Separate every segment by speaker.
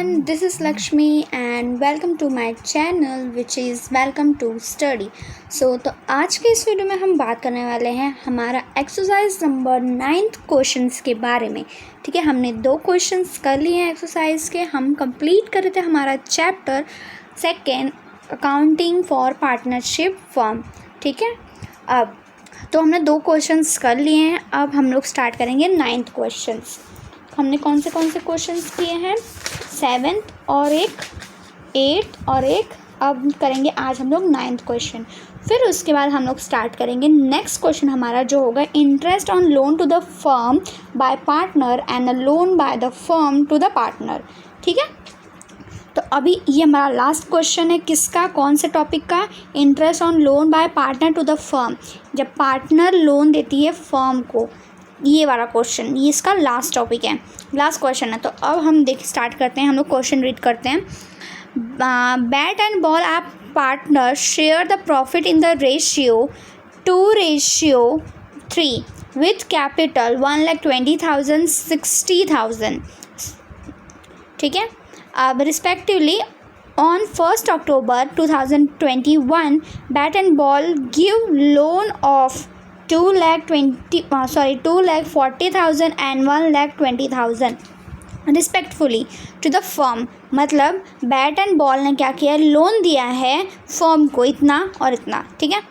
Speaker 1: everyone, this is Lakshmi and welcome to my channel which is Welcome to Study। तो आज के इस video में हम बात करने वाले हैं हमारा एक्सरसाइज नंबर 9 क्वेश्चंस के बारे में। ठीक है, हमने 2 क्वेश्चंस कर लिए हैं एक्सरसाइज के। हम कंप्लीट कर रहे थे हमारा chapter 2 accounting for partnership firm. ठीक है, अब तो हमने 2 क्वेश्चंस कर लिए हैं। अब हम लोग स्टार्ट करेंगे 9th क्वेश्चंस। हमने कौन से क्वेश्चंस किए हैं, 7th और एक 8th और एक, अब करेंगे आज हम लोग 9th क्वेश्चन। फिर उसके बाद हम लोग स्टार्ट करेंगे नेक्स्ट क्वेश्चन हमारा जो होगा interest on loan to the firm by partner and a loan by the firm to the partner. ठीक है, तो अभी ये हमारा लास्ट क्वेश्चन है किसका, कौन से टॉपिक का, interest on loan by partner to the firm. जब पार्टनर लोन देती है फर्म को, ये वाला क्वेश्चन, ये इसका लास्ट टॉपिक है, लास्ट क्वेश्चन है। तो अब हम स्टार्ट करते हैं, हम लोग क्वेश्चन रीड करते हैं। बैट एंड बॉल आप partner share the profit in the ratio 2:3 with capital 1,20,000 60,000। ठीक है, अब respectively on 1 October 2021 Bat and Ball give loan of 2,40,000 and 1,20,000 respectfully to the firm. मतलब बैट एंड बॉल ने क्या किया, लोन दिया है फर्म को इतना और इतना। ठीक है,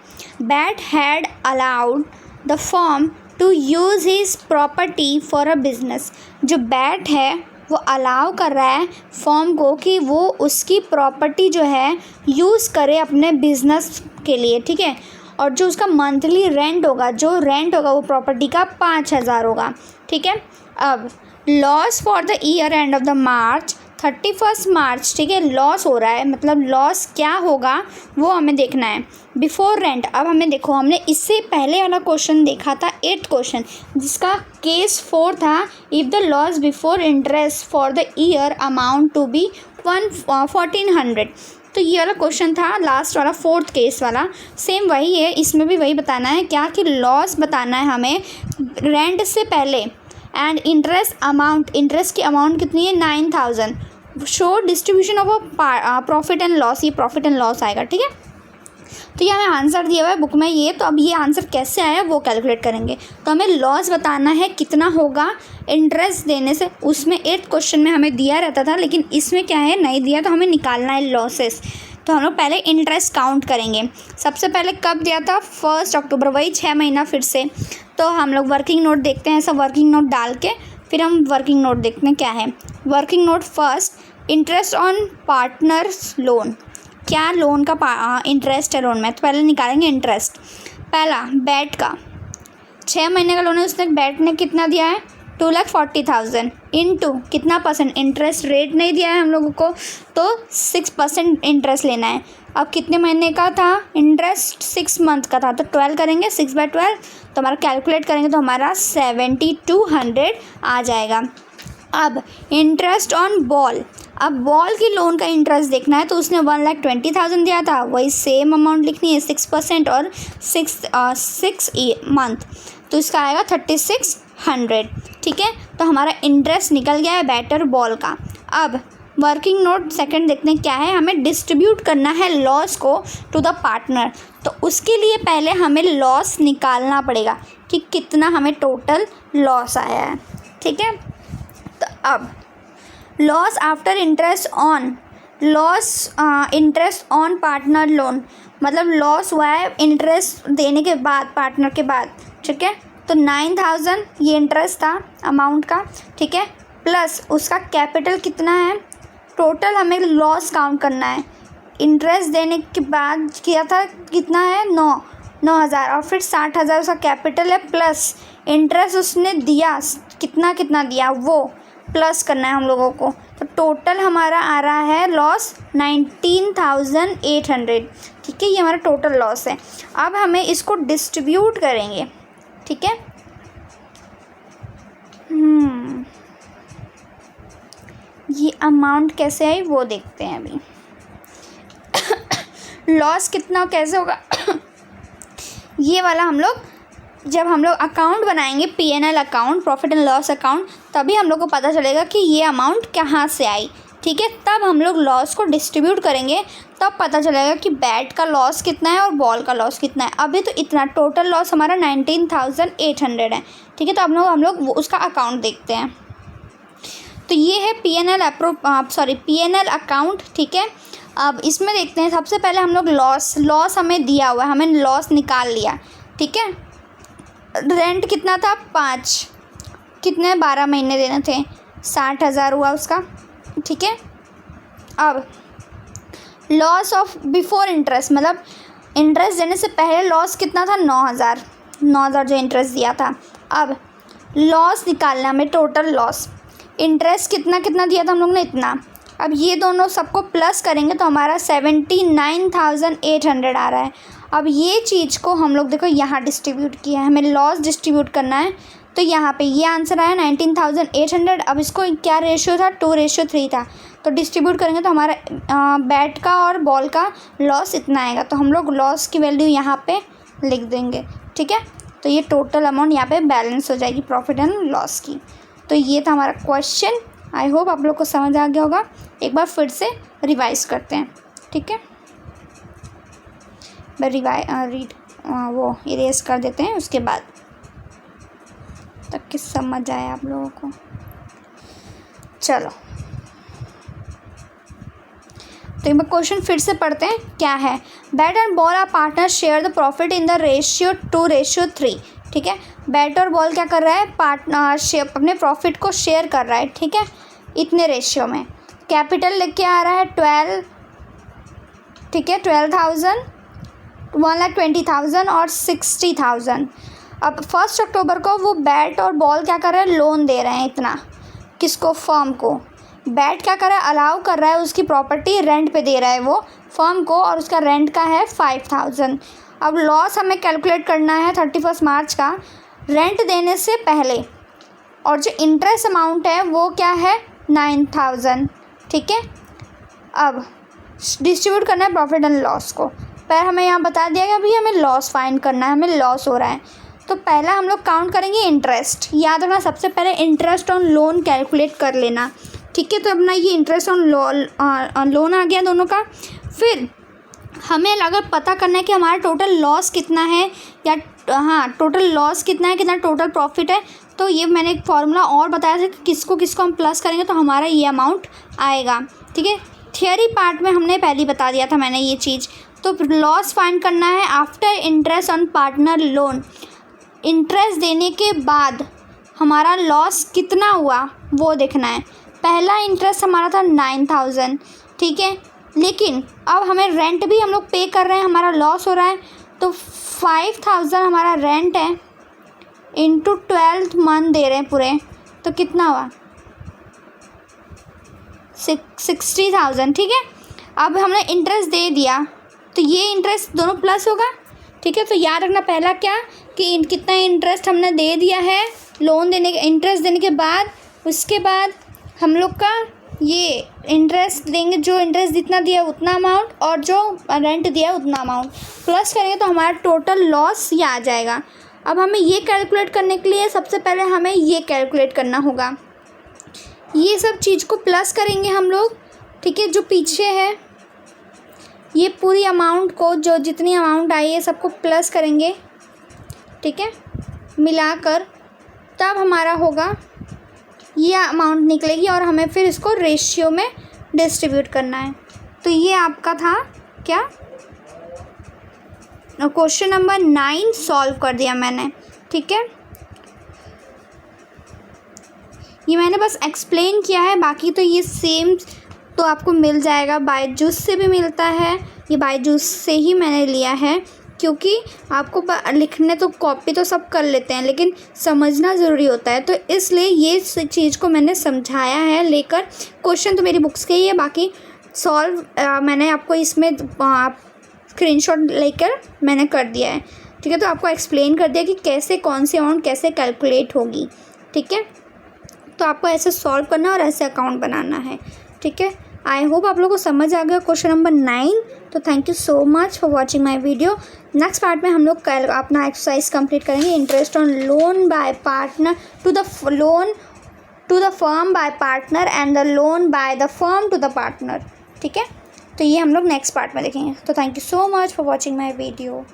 Speaker 1: Bat had allowed the firm to use his property for a business. जो बैट है वो अलाउ कर रहा है फर्म को कि वो उसकी प्रॉपर्टी जो है यूज़ करे अपने बिजनेस के लिए। ठीक है, और जो उसका मंथली रेंट होगा, वो प्रॉपर्टी का 5,000 होगा। ठीक है, अब loss for the year end of the March 31 March. ठीक है, लॉस हो रहा है, मतलब लॉस क्या होगा वो हमें देखना है बिफोर रेंट। अब हमें देखो, हमने इससे पहले वाला क्वेश्चन देखा था 8th क्वेश्चन, जिसका केस 4 था, if the loss before interest for the year amount to be 1,400। तो ये वाला क्वेश्चन था लास्ट वाला 4th केस वाला। सेम वही है, इसमें भी वही बताना है क्या कि लॉस बताना है हमें रेंट से पहले एंड इंटरेस्ट अमाउंट, इंटरेस्ट की अमाउंट कितनी है 9,000। Show distribution of profit and loss, ये प्रॉफिट एंड लॉस आएगा। ठीक है, तो ये हमें आंसर दिया हुआ है बुक में ये। तो अब ये आंसर कैसे आया वो कैलकुलेट करेंगे। तो हमें लॉस बताना है कितना होगा इंटरेस्ट देने से। उसमें 8th क्वेश्चन में हमें दिया रहता था, लेकिन इसमें क्या है, नहीं दिया, तो हमें निकालना है लॉसेस। तो हम लोग पहले इंटरेस्ट काउंट करेंगे। सबसे पहले कब दिया था, 1 अक्टूबर, वही 6 महीना फिर से। तो हम लोग वर्किंग नोट देखते हैं, ऐसा वर्किंग नोट डाल के फिर हम वर्किंग नोट देखते हैं क्या है। Working node first, interest on partners loan, क्या लोन का इंटरेस्ट है लोन में, तो पहले निकालेंगे इंटरेस्ट। पहला बैट का 6 महीने का लोन है, उसने बैट ने कितना दिया है 2,40,000 इंटू कितना परसेंट, इंटरेस्ट रेट नहीं दिया है हम लोगों को, तो 6% इंटरेस्ट लेना है। अब कितने महीने का था इंटरेस्ट, 6 मंथ का था, तो 12 करेंगे, 6/12, तो हमारा कैलकुलेट करेंगे तो हमारा 7,200 आ जाएगा। अब इंटरेस्ट ऑन बॉल, अब बॉल की लोन का इंटरेस्ट देखना है, तो उसने 1,20,000 दिया था, वही सेम अमाउंट लिखनी है, 6% और 6 मंथ, तो इसका आएगा 3,600। ठीक है, तो हमारा इंटरेस्ट निकल गया है बैटर बॉल का। अब वर्किंग नोट सेकंड देखते हैं क्या है, हमें डिस्ट्रीब्यूट करना है लॉस को टू द पार्टनर। तो उसके लिए पहले हमें लॉस निकालना पड़ेगा कि कितना हमें टोटल लॉस आया है। ठीक है, तो अब loss after interest on, loss interest on partner loan, मतलब लॉस हुआ है इंटरेस्ट देने के बाद, पार्टनर के बाद। ठीक है, तो 9,000 ये इंटरेस्ट था अमाउंट का। ठीक है, प्लस उसका कैपिटल कितना है, टोटल हमें लॉस काउंट करना है। इंटरेस्ट देने के बाद किया था कितना है 9,000, और फिर 60,000 उसका कैपिटल है, प्लस इंटरेस्ट उसने दिया कितना दिया वो प्लस करना है हम लोगों को। तो टोटल हमारा आ रहा है लॉस 19,800। ठीक है, ये हमारा टोटल लॉस है। अब हमें इसको डिस्ट्रीब्यूट करेंगे। ठीक है, ये अमाउंट कैसे आई वो देखते हैं अभी। लॉस कितना कैसे होगा ये वाला हम लोग जब हम लोग अकाउंट बनाएंगे P&L account, profit and loss account, तभी हम लोग को पता चलेगा कि ये अमाउंट कहाँ से आई। ठीक है, तब हम लोग लॉस को डिस्ट्रीब्यूट करेंगे, तब पता चलेगा कि बैट का लॉस कितना है और बॉल का लॉस कितना है। अभी तो इतना टोटल लॉस हमारा 19,800 है। ठीक है, तो अब हम लोग उसका अकाउंट देखते हैं। तो ये है P&L अकाउंट। ठीक है, अब इसमें देखते हैं। सबसे पहले हम लोग लॉस हमें दिया हुआ है, हमें लॉस निकाल लिया। ठीक है, रेंट कितना था 5, कितने 12 महीने देने थे, 60,000 हुआ उसका। ठीक है, अब लॉस ऑफ बिफोर इंटरेस्ट, मतलब इंटरेस्ट देने से पहले लॉस कितना था 9,000 जो इंटरेस्ट दिया था। अब लॉस निकालना हमें, टोटल लॉस, इंटरेस्ट कितना दिया था हम लोग ने, इतना। अब ये दोनों सबको प्लस करेंगे तो हमारा 79,800 आ रहा है। अब ये चीज़ को हम लोग देखो यहाँ डिस्ट्रीब्यूट किया है, हमें लॉस डिस्ट्रीब्यूट करना है, तो यहाँ पे ये आंसर आया 19,800। अब इसको क्या रेशियो था, 2:3 था, तो डिस्ट्रीब्यूट करेंगे तो हमारा बैट का और बॉल का लॉस इतना आएगा। तो हम लोग लॉस की वैल्यू यहाँ पे लिख देंगे। ठीक है, तो ये टोटल अमाउंट यहाँ पे बैलेंस हो जाएगी प्रॉफिट एंड लॉस की। तो ये था हमारा क्वेश्चन। आई होप आप लोग को समझ आ गया होगा। एक बार फिर से रिवाइज करते हैं। ठीक है, वो इरेज कर देते हैं उसके बाद, तब कि समझ आए आप लोगों को। चलो, तो एक बार क्वेश्चन फिर से पढ़ते हैं। क्या है, Bat and Ball are partner share the profit in the ratio 2:3। ठीक है, बैट और बॉल क्या कर रहा है, पार्टनरशिप, अपने प्रॉफिट को शेयर कर रहा है। ठीक है, इतने रेशियो में। कैपिटल लेके आ रहा है 12, ठीक है, 12,000, 1,20,000 और 60,000। अब 1 अक्टूबर को वो बैट और बॉल क्या कर रहे हैं, लोन दे रहे हैं इतना, किसको, फर्म को। बैट क्या कर रहा है, अलाउ कर रहा है, उसकी प्रॉपर्टी रेंट पे दे रहा है वो फर्म को, और उसका रेंट का है 5,000। अब लॉस हमें कैलकुलेट करना है 31 मार्च का, रेंट देने से पहले, और जो इंटरेस्ट अमाउंट है वो क्या है 9,000। ठीक है, अब डिस्ट्रीब्यूट करना है प्रॉफिट एंड लॉस को। पर हमें यहाँ बता दिया गया अभी हमें लॉस फाइंड करना है, हमें लॉस हो रहा है। तो पहला हम लोग काउंट करेंगे इंटरेस्ट। याद रखना, सबसे पहले इंटरेस्ट ऑन लोन कैलकुलेट कर लेना। ठीक है, तो अपना ये इंटरेस्ट ऑन लोन आ गया दोनों का। फिर हमें अगर पता करना है कि हमारा टोटल लॉस कितना है, या टोटल लॉस कितना है, कितना टोटल प्रॉफिट है, तो ये मैंने एक फार्मूला और बताया था कि किसको किसको हम प्लस करेंगे तो हमारा ये अमाउंट आएगा। ठीक है, थियरी पार्ट में हमने पहले बता दिया था मैंने ये चीज़। तो लॉस फाइंड करना है after interest on partner loan, interest देने के बाद हमारा लॉस कितना हुआ वो देखना है। पहला इंटरेस्ट हमारा था 9,000। ठीक है, लेकिन अब हमें रेंट भी हम लोग पे कर रहे हैं, हमारा लॉस हो रहा है, तो 5,000 हमारा रेंट है, इंटू 12 मंथ दे रहे हैं पूरे, तो कितना हुआ 60,000। ठीक है, अब हमने इंटरेस्ट दे दिया तो ये इंटरेस्ट दोनों प्लस होगा। ठीक है, तो याद रखना पहला क्या कि कितना इंटरेस्ट हमने दे दिया है लोन देने के, इंटरेस्ट देने के बाद, उसके बाद हम लोग का ये इंटरेस्ट देंगे, जो इंटरेस्ट जितना दिया उतना अमाउंट, और जो रेंट दिया उतना अमाउंट प्लस करेंगे तो हमारा टोटल लॉस ये आ जाएगा। अब हमें ये कैलकुलेट करने के लिए सबसे पहले हमें ये कैलकुलेट करना होगा, ये सब चीज़ को प्लस करेंगे हम लोग। ठीक है, जो पीछे है ये पूरी अमाउंट को, जो जितनी अमाउंट आई है सबको प्लस करेंगे। ठीक है, मिलाकर तब हमारा होगा ये अमाउंट निकलेगी, और हमें फिर इसको रेशियो में डिस्ट्रीब्यूट करना है। तो ये आपका था क्या, क्वेश्चन नंबर 9 सॉल्व कर दिया मैंने। ठीक है, ये मैंने बस एक्सप्लेन किया है, बाकी तो ये सेम तो आपको मिल जाएगा, बायजूस से भी मिलता है, ये बायजूस से ही मैंने लिया है, क्योंकि आपको लिखने तो कॉपी तो सब कर लेते हैं लेकिन समझना ज़रूरी होता है, तो इसलिए ये चीज़ को मैंने समझाया है लेकर। क्वेश्चन तो मेरी बुक्स के ही है, बाकी सॉल्व मैंने आपको इसमें स्क्रीनशॉट लेकर मैंने कर दिया है। ठीक है, तो आपको एक्सप्लेन कर दिया कि कैसे कौन सी अमाउंट कैसे कैलकुलेट होगी। ठीक है, तो आपको ऐसे सॉल्व करना है और ऐसे अकाउंट बनाना है। ठीक है, आई होप आप लोगों को समझ आ गया क्वेश्चन नंबर 9। तो thank you so much for watching my video. Next part में हम लोग कल अपना एक्सरसाइज कंप्लीट करेंगे, interest on loan by partner to the loan to the firm by partner and the loan by the firm to the partner. ठीक है, तो ये हम लोग नेक्स्ट पार्ट में देखेंगे। तो thank you so much for watching my video.